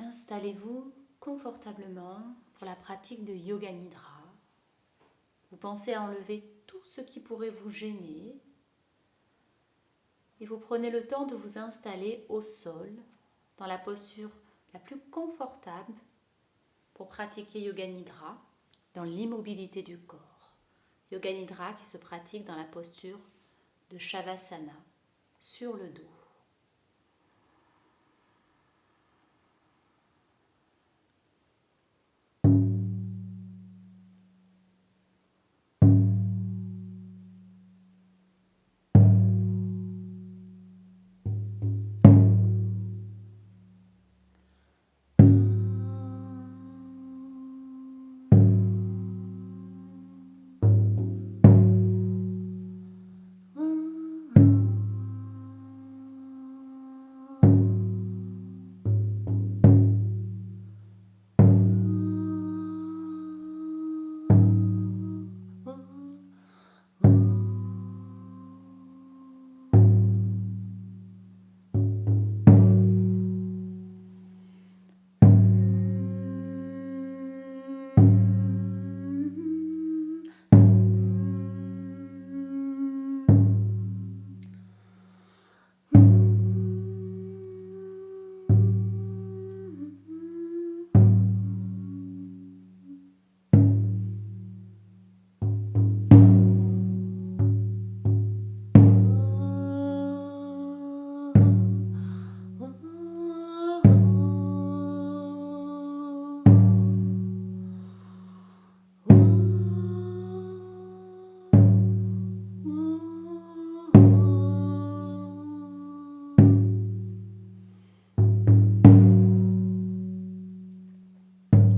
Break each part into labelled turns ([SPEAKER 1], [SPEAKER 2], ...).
[SPEAKER 1] Installez-vous confortablement pour la pratique de Yoga Nidra. Vous pensez à enlever tout ce qui pourrait vous gêner et vous prenez le temps de vous installer au sol dans la posture la plus confortable pour pratiquer Yoga Nidra dans l'immobilité du corps. Yoga Nidra qui se pratique dans la posture de Shavasana sur le dos.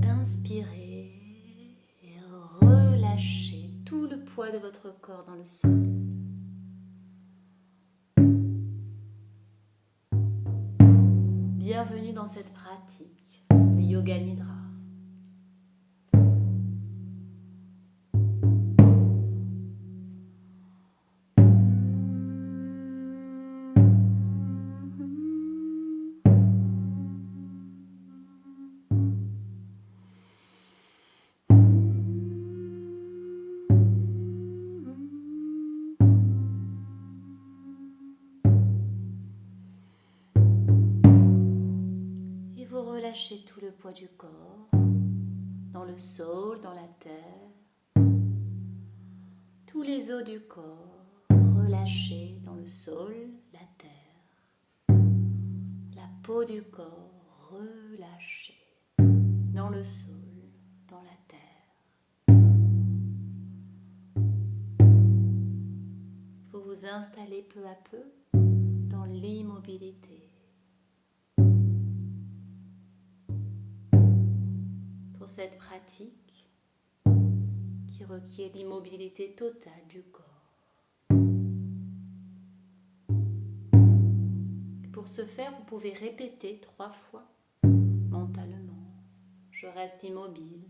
[SPEAKER 1] Inspirez et relâchez tout le poids de votre corps dans le sol. Bienvenue dans cette pratique de Yoga Nidra. Relâchez tout le poids du corps, dans le sol, dans la terre. Tous les os du corps, relâchés dans le sol, la terre. La peau du corps, relâchée dans le sol, dans la terre. Vous vous installez peu à peu dans l'immobilité. Pour cette pratique qui requiert l'immobilité totale du corps. Pour ce faire, vous pouvez répéter 3 fois mentalement. Je reste immobile,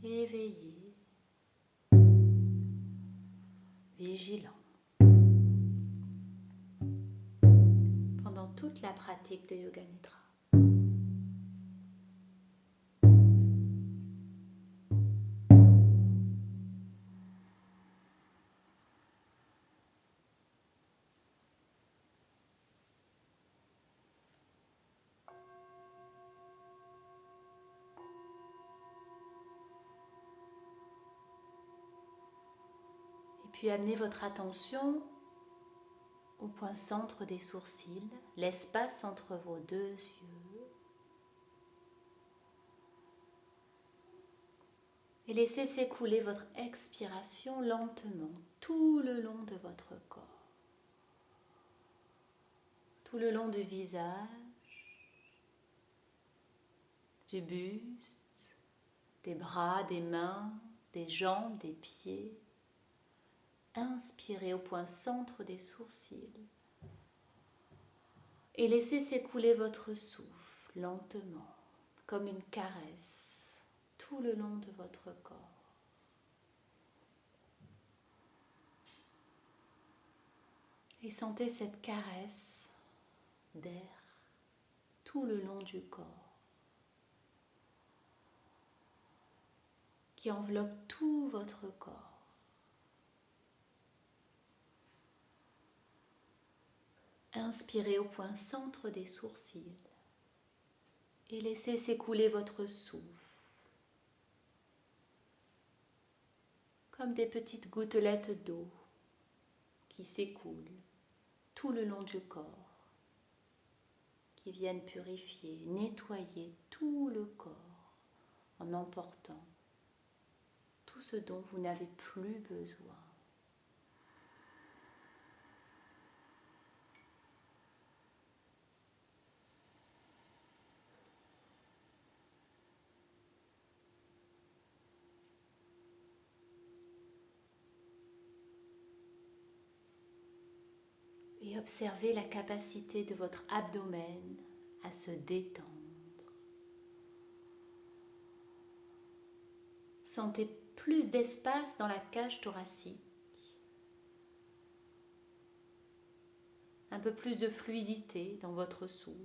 [SPEAKER 1] éveillé, vigilant. Pendant toute la pratique de Yoga Nidra. Puis amenez votre attention au point centre des sourcils, l'espace entre vos 2 yeux. Et laissez s'écouler votre expiration lentement tout le long de votre corps. Tout le long du visage, du buste, des bras, des mains, des jambes, des pieds. Inspirez au point centre des sourcils et laissez s'écouler votre souffle lentement, comme une caresse, tout le long de votre corps. Et sentez cette caresse d'air tout le long du corps, qui enveloppe tout votre corps. Inspirez au point centre des sourcils et laissez s'écouler votre souffle, comme des petites gouttelettes d'eau qui s'écoulent tout le long du corps, qui viennent purifier, nettoyer tout le corps en emportant tout ce dont vous n'avez plus besoin. Et observez la capacité de votre abdomen à se détendre. Sentez plus d'espace dans la cage thoracique, un peu plus de fluidité dans votre souffle.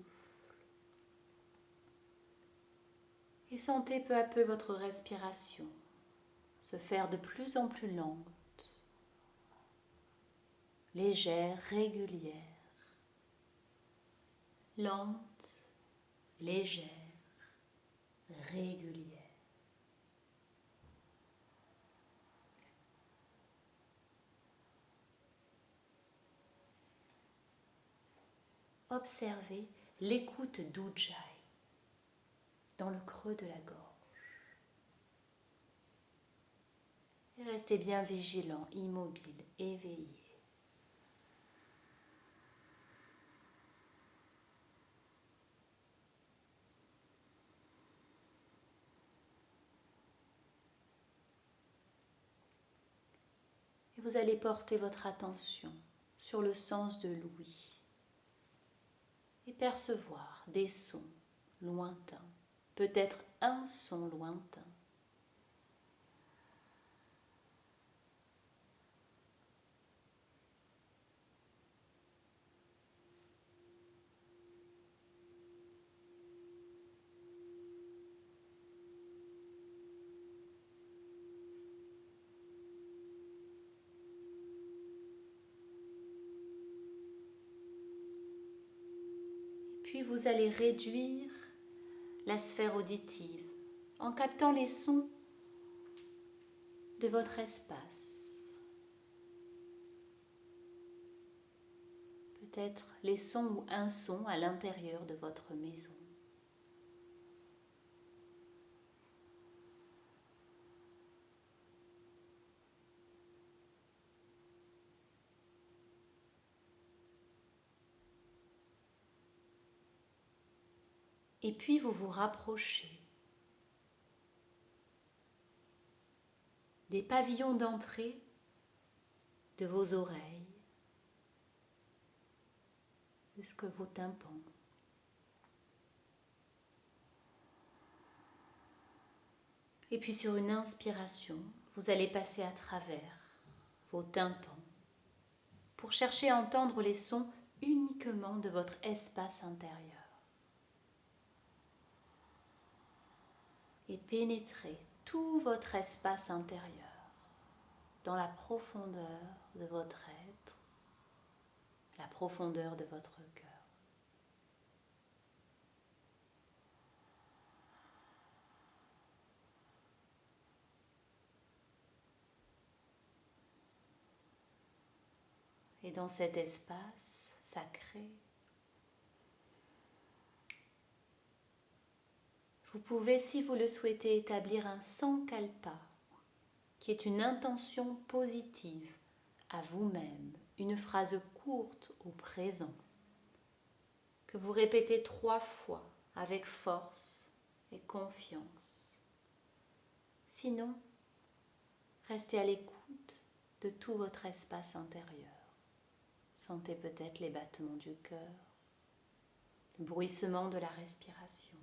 [SPEAKER 1] Et sentez peu à peu votre respiration se faire de plus en plus lente, légère, régulière, lente, légère, régulière. Observez l'écoute d'Ujjayi dans le creux de la gorge. Et restez bien vigilant, immobile, éveillé. Et vous allez porter votre attention sur le sens de l'ouïe et percevoir des sons lointains, peut-être un son lointain. Puis vous allez réduire la sphère auditive en captant les sons de votre espace. Peut-être les sons ou un son à l'intérieur de votre maison. Et puis vous vous rapprochez des pavillons d'entrée de vos oreilles, jusqu'à vos tympans. Et puis sur une inspiration, vous allez passer à travers vos tympans pour chercher à entendre les sons uniquement de votre espace intérieur. Et pénétrer tout votre espace intérieur dans la profondeur de votre être, la profondeur de votre cœur. Et dans cet espace sacré, vous pouvez, si vous le souhaitez, établir un sankalpa, qui est une intention positive à vous-même, une phrase courte au présent, que vous répétez 3 fois avec force et confiance. Sinon, restez à l'écoute de tout votre espace intérieur. Sentez peut-être les battements du cœur, le bruissement de la respiration.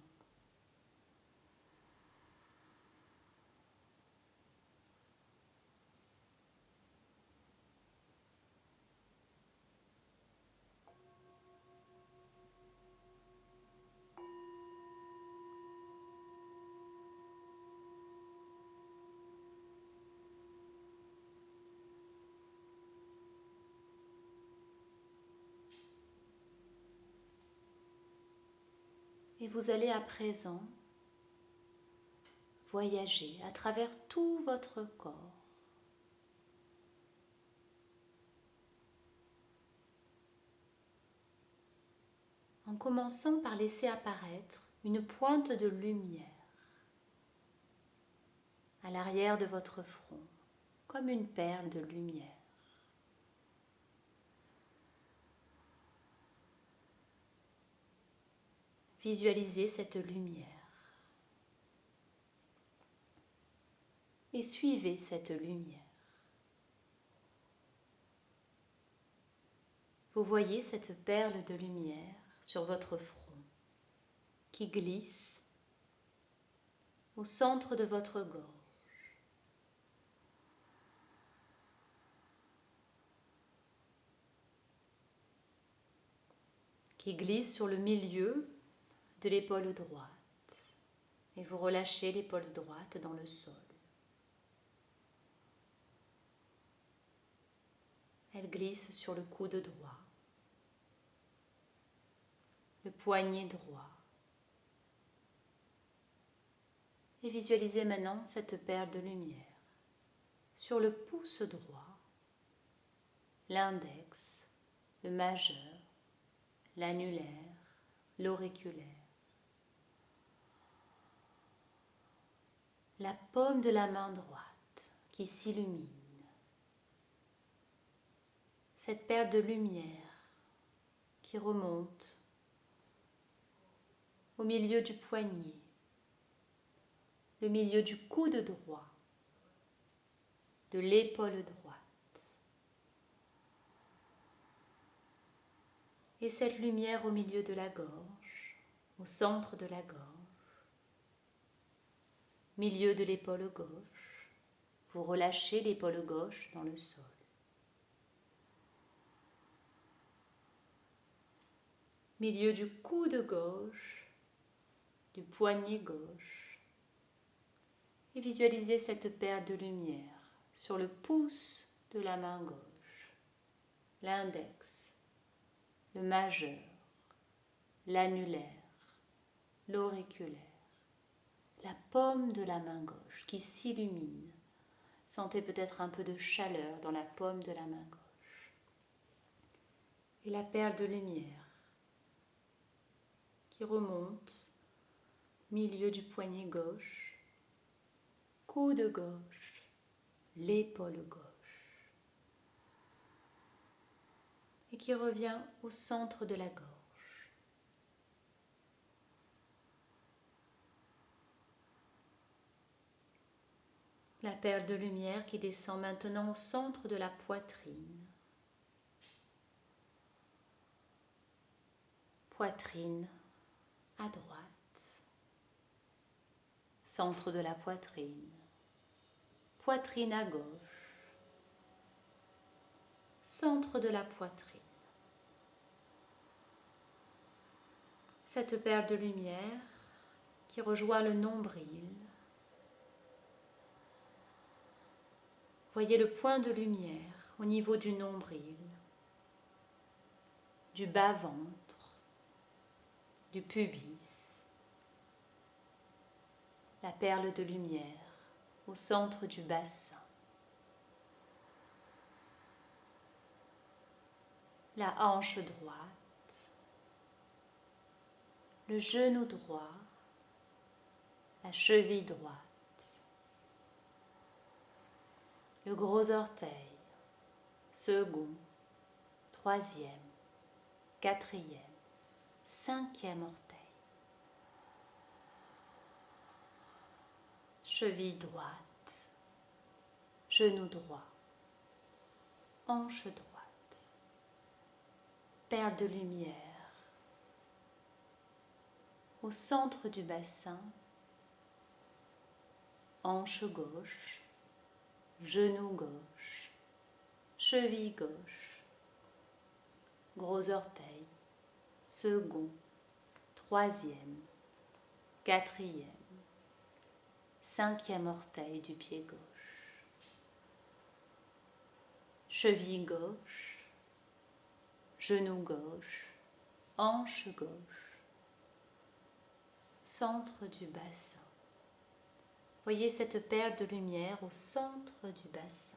[SPEAKER 1] Et vous allez à présent voyager à travers tout votre corps. En commençant par laisser apparaître une pointe de lumière à l'arrière de votre front, comme une perle de lumière. Visualisez cette lumière et suivez cette lumière. Vous voyez cette perle de lumière sur votre front qui glisse au centre de votre gorge. Qui glisse sur le milieu de l'épaule droite. Et vous relâchez l'épaule droite dans le sol. Elle glisse sur le coude droit, le poignet droit. Et visualisez maintenant cette perle de lumière sur le pouce droit, l'index, le majeur, l'annulaire, l'auriculaire. La paume de la main droite qui s'illumine. Cette perle de lumière qui remonte au milieu du poignet, le milieu du coude droit, de l'épaule droite. Et cette lumière au milieu de la gorge, au centre de la gorge, milieu de l'épaule gauche, vous relâchez l'épaule gauche dans le sol. Milieu du coude gauche, du poignet gauche, et visualisez cette perle de lumière sur le pouce de la main gauche, l'index, le majeur, l'annulaire, l'auriculaire, la paume de la main gauche qui s'illumine. Sentez peut-être un peu de chaleur dans la paume de la main gauche. Et la perle de lumière qui remonte, milieu du poignet gauche, coude gauche, l'épaule gauche, et qui revient au centre de la gorge. La perle de lumière qui descend maintenant au centre de la poitrine. Poitrine à droite, centre de la poitrine, poitrine à gauche, centre de la poitrine. Cette perle de lumière qui rejoint le nombril. Voyez le point de lumière au niveau du nombril, du bas-ventre, du pubis, la perle de lumière au centre du bassin, la hanche droite, le genou droit, la cheville droite, le gros orteil, second, troisième, quatrième, cinquième orteil. Cheville droite, genou droit, hanche droite, perle de lumière au centre du bassin, hanche gauche, genou gauche, cheville gauche, gros orteil, second, troisième, quatrième, cinquième orteil du pied gauche, cheville gauche, genou gauche, hanche gauche, centre du bassin. Voyez cette perle de lumière au centre du bassin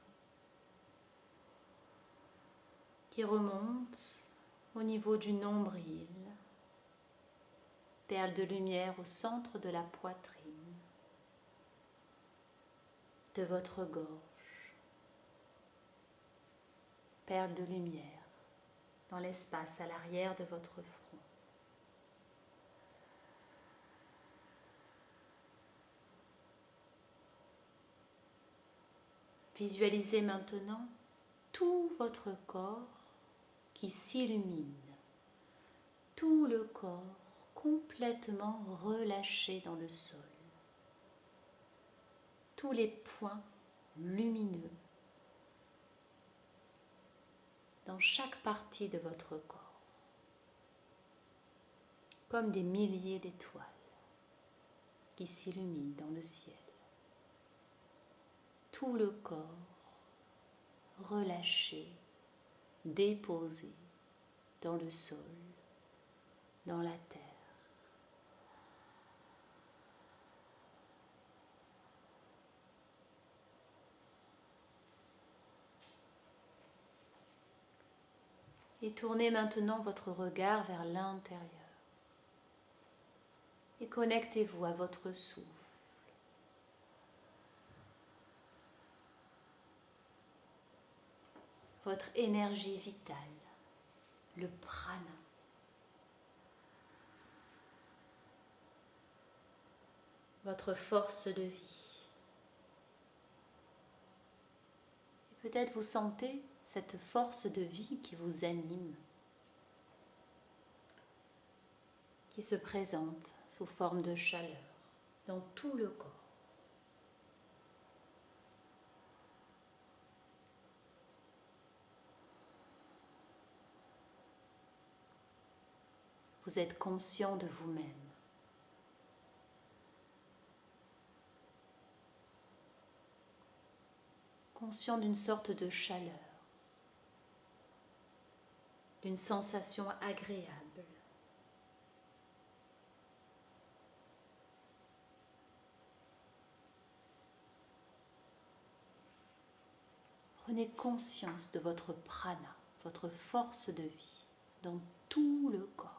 [SPEAKER 1] qui remonte au niveau du nombril. Perle de lumière au centre de la poitrine, de votre gorge. Perle de lumière dans l'espace à l'arrière de votre front. Visualisez maintenant tout votre corps qui s'illumine, tout le corps complètement relâché dans le sol, tous les points lumineux dans chaque partie de votre corps, comme des milliers d'étoiles qui s'illuminent dans le ciel. Tout le corps relâché, déposé dans le sol, dans la terre. Et tournez maintenant votre regard vers l'intérieur. Et connectez-vous à votre souffle. Votre énergie vitale, le prana. Votre force de vie. Et peut-être vous sentez cette force de vie qui vous anime, qui se présente sous forme de chaleur dans tout le corps. Vous êtes conscient de vous-même. Conscient d'une sorte de chaleur, d'une sensation agréable. Prenez conscience de votre prana, votre force de vie dans tout le corps.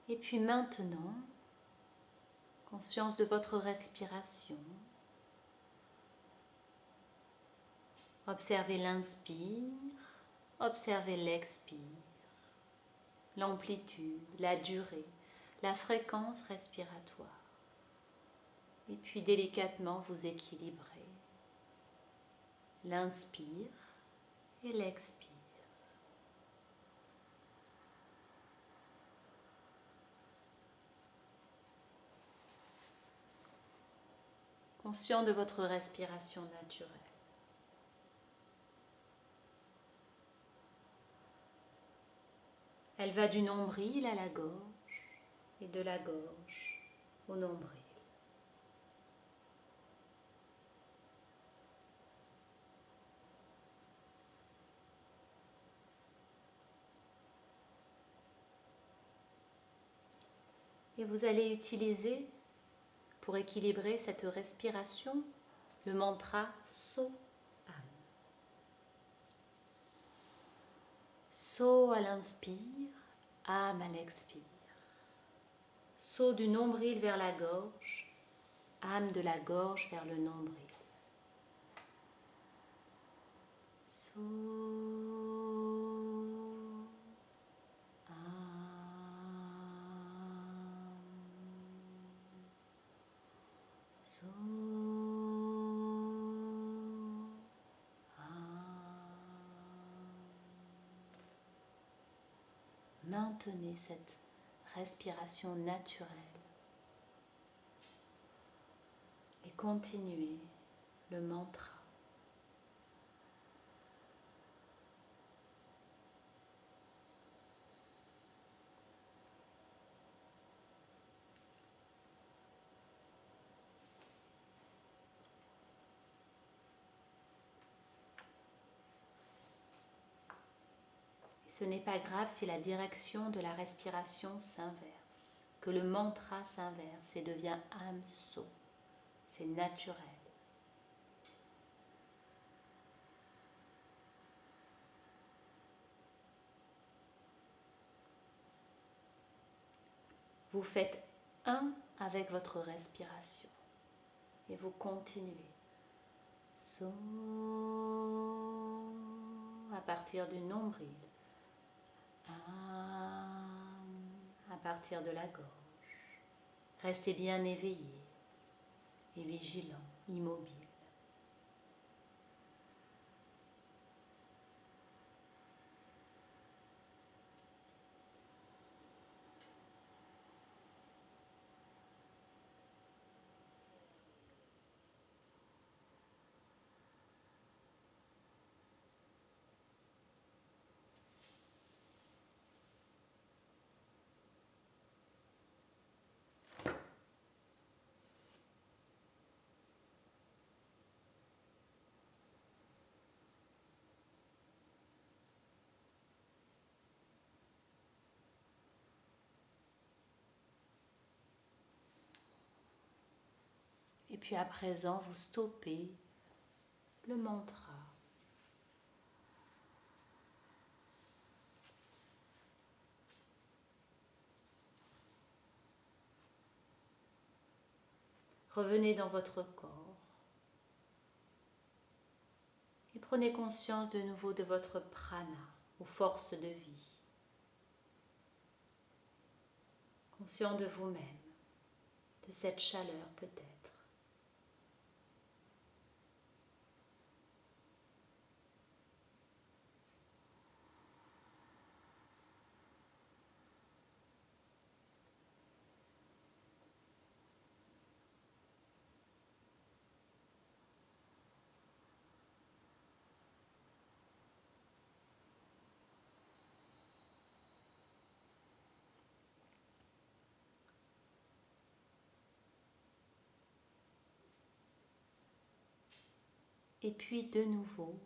[SPEAKER 1] Et puis maintenant, conscience de votre respiration. Observez l'inspire, observez l'expire, l'amplitude, la durée, la fréquence respiratoire. Et puis délicatement vous équilibrez l'inspire et l'expire. Conscient de votre respiration naturelle. Elle va du nombril à la gorge et de la gorge au nombril. Et vous allez utiliser, pour équilibrer cette respiration, le mantra So Am. So à l'inspire, Am à l'expire. So du nombril vers la gorge, Am de la gorge vers le nombril. So Maintenez cette respiration naturelle et continuez le mantra. Ce n'est pas grave si la direction de la respiration s'inverse, que le mantra s'inverse et devient Amso. C'est naturel. Vous faites un avec votre respiration et vous continuez. So, à partir du nombril. À partir de la gorge. Restez bien éveillé et vigilant, immobile. Et puis à présent, vous stoppez le mantra. Revenez dans votre corps et prenez conscience de nouveau de votre prana, ou force de vie. Conscient de vous-même, de cette chaleur peut-être. Et puis de nouveau,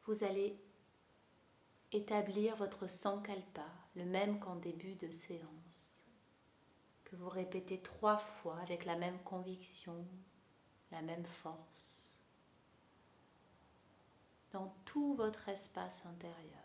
[SPEAKER 1] vous allez établir votre sankalpa, le même qu'en début de séance, que vous répétez 3 fois avec la même conviction, la même force, dans tout votre espace intérieur.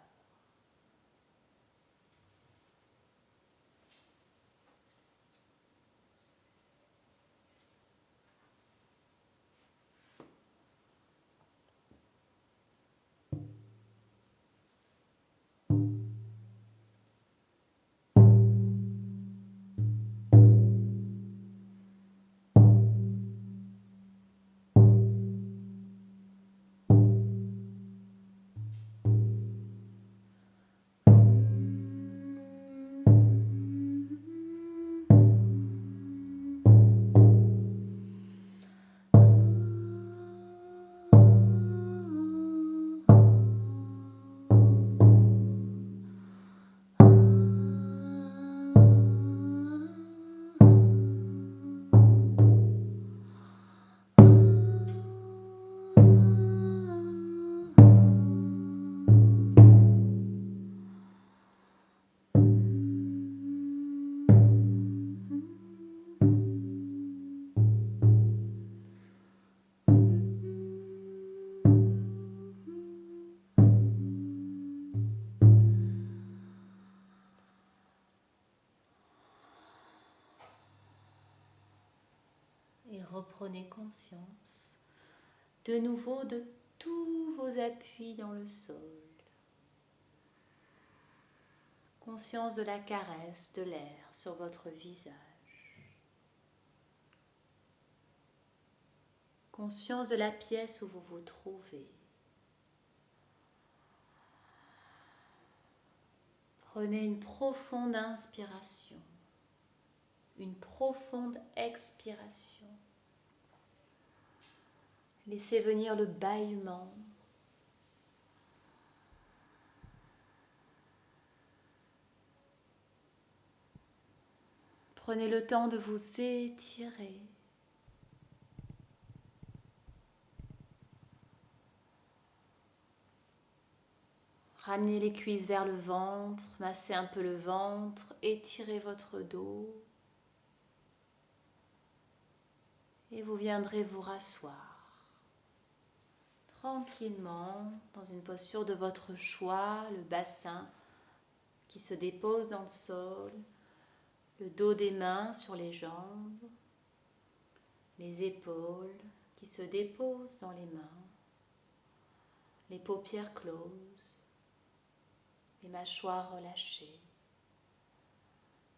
[SPEAKER 1] Et reprenez conscience de nouveau de tous vos appuis dans le sol. Conscience de la caresse de l'air sur votre visage. Conscience de la pièce où vous vous trouvez. Prenez une profonde inspiration, une profonde expiration. Laissez venir le bâillement. Prenez le temps de vous étirer. Ramenez les cuisses vers le ventre, massez un peu le ventre, étirez votre dos. Et vous viendrez vous rasseoir tranquillement dans une posture de votre choix, le bassin qui se dépose dans le sol, le dos des mains sur les jambes, les épaules qui se déposent dans les mains, les paupières closes, les mâchoires relâchées.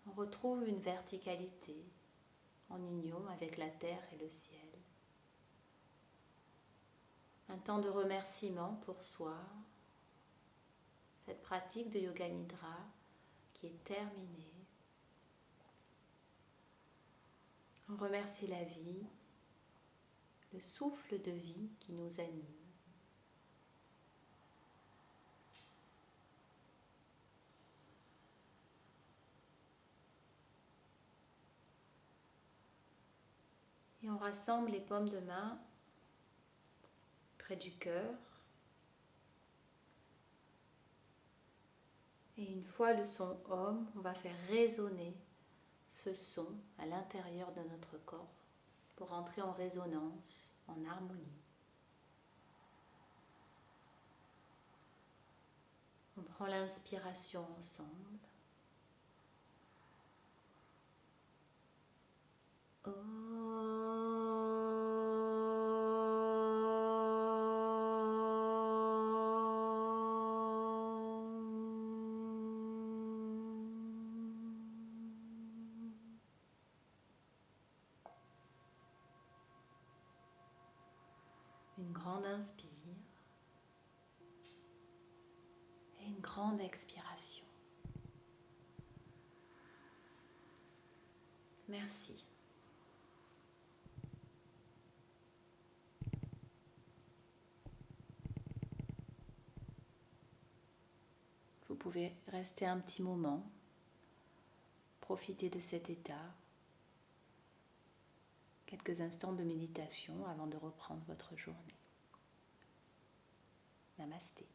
[SPEAKER 1] On retrouve une verticalité en union avec la terre et le ciel. Un temps de remerciement pour soi, cette pratique de Yoga Nidra qui est terminée. On remercie la vie, le souffle de vie qui nous anime. Et on rassemble les paumes de main près du cœur. Et une fois le son Om, on va faire résonner ce son à l'intérieur de notre corps pour entrer en résonance, en harmonie. On prend l'inspiration ensemble. Une grande inspire et une grande expiration. Merci. Vous pouvez rester un petit moment, profiter de cet état, quelques instants de méditation avant de reprendre votre journée. Namasté.